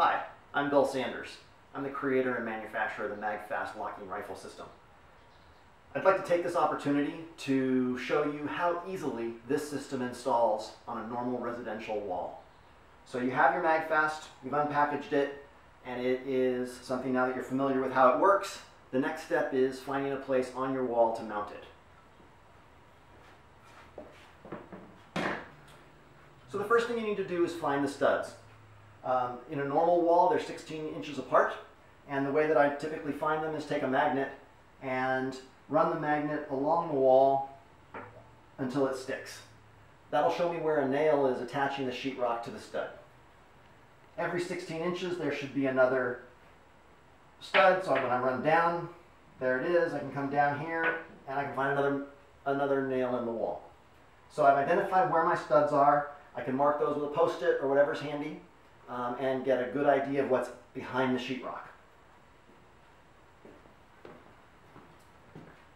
Hi, I'm Bill Sanders. I'm the creator and manufacturer of the MagFast locking rifle system. I'd like to take this opportunity to show you how easily this system installs on a normal residential wall. So you have your MagFast, you've unpackaged it, and it is something now that you're familiar with how it works. The next step is finding a place on your wall to mount it. So the first thing you need to do is find the studs. In a normal wall, they're 16 inches apart, and the way that I typically find them is take a magnet and run the magnet along the wall until it sticks. That'll show me where a nail is attaching the sheetrock to the stud. Every 16 inches there should be another stud, so when I run down, there it is. I can come down here and I can find another nail in the wall. So I've identified where my studs are. I can mark those with a post-it or whatever's handy and get a good idea of what's behind the sheetrock.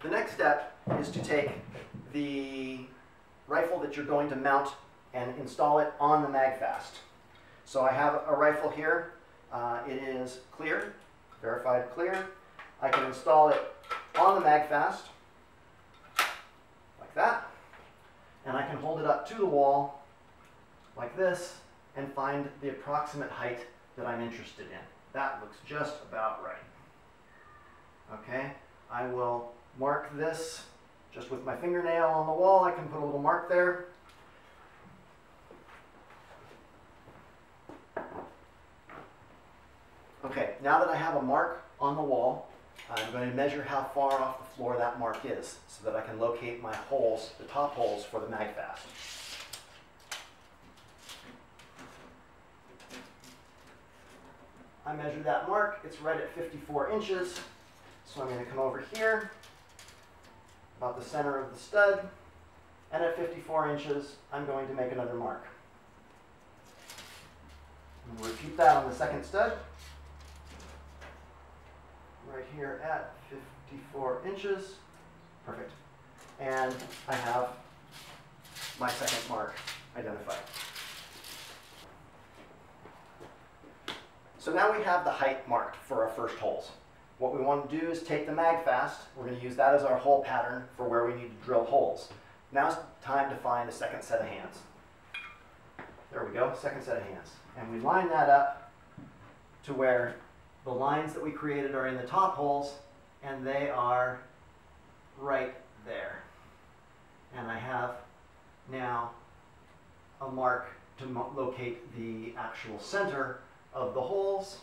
The next step is to take the rifle that you're going to mount and install it on the MagFast. So I have a rifle here. It is clear, verified clear. I can install it on the MagFast like that, and I can hold it up to the wall like this and find the approximate height that I'm interested in. That looks just about right. Okay, I will mark this just with my fingernail on the wall. I can put a little mark there. Okay, now that I have a mark on the wall, I'm going to measure how far off the floor that mark is so that I can locate my holes, the top holes for the MagFast. I measured that mark, it's right at 54 inches, so I'm going to come over here, about the center of the stud, and at 54 inches, I'm going to make another mark. And we'll repeat that on the second stud, right here at 54 inches, perfect. And I have my second mark identified. So now we have the height marked for our first holes. What we want to do is take the MagFast. We're going to use that as our hole pattern for where we need to drill holes. Now it's time to find a second set of hands. There we go, second set of hands. And we line that up to where the lines that we created are in the top holes, and they are right there. And I have now a mark to locate the actual center of the holes,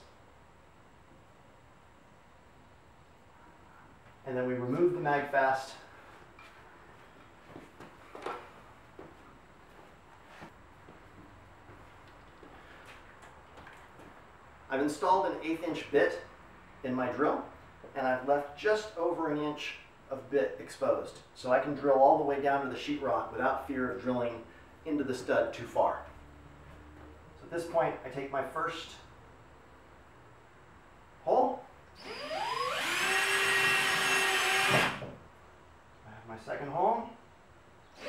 and then we remove the MagFast. I've installed an 1/8 inch bit in my drill, and I've left just over 1 inch of bit exposed, so I can drill all the way down to the sheetrock without fear of drilling into the stud too far. So at this point, I take my first hole. I have my second hole. I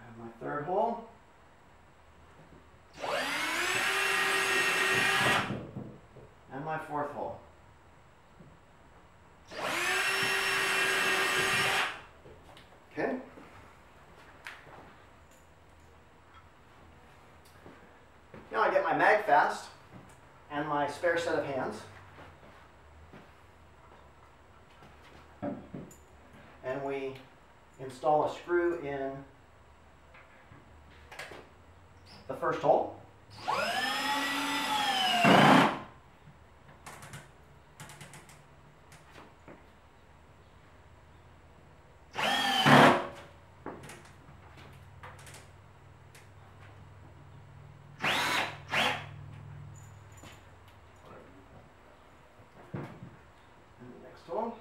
have my third hole. And my fourth hole. Okay. Now I get my MagFast and my spare set of hands, and we install a screw in the first hole. Hole.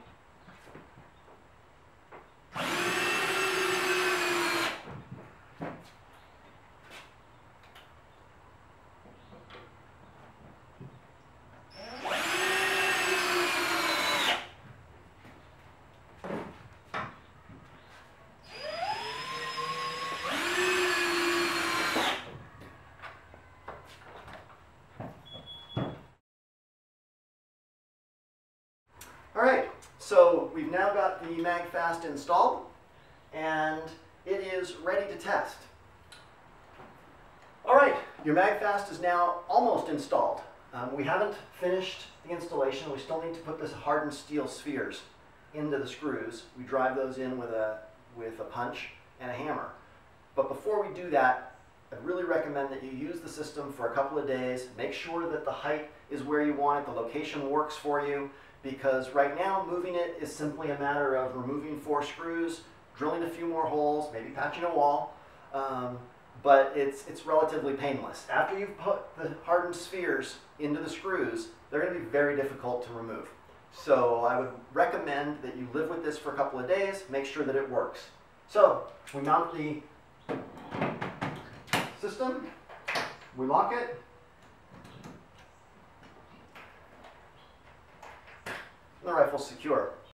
We've now got the MagFast installed, and it is ready to test. All right, your MagFast is now almost installed. We haven't finished the installation. We still need to put this hardened steel spheres into the screws. We drive those in with a punch and a hammer. But before we do that, I'd really recommend that you use the system for a couple of days. Make sure that the height is where you want it, the location works for you, because right now moving it is simply a matter of removing 4 screws, drilling a few more holes, maybe patching a wall, but it's relatively painless. After you've put the hardened spheres into the screws, they're going to be very difficult to remove. So I would recommend that you live with this for a couple of days, make sure that it works. So we mount the system, we lock it, and the rifle's secure.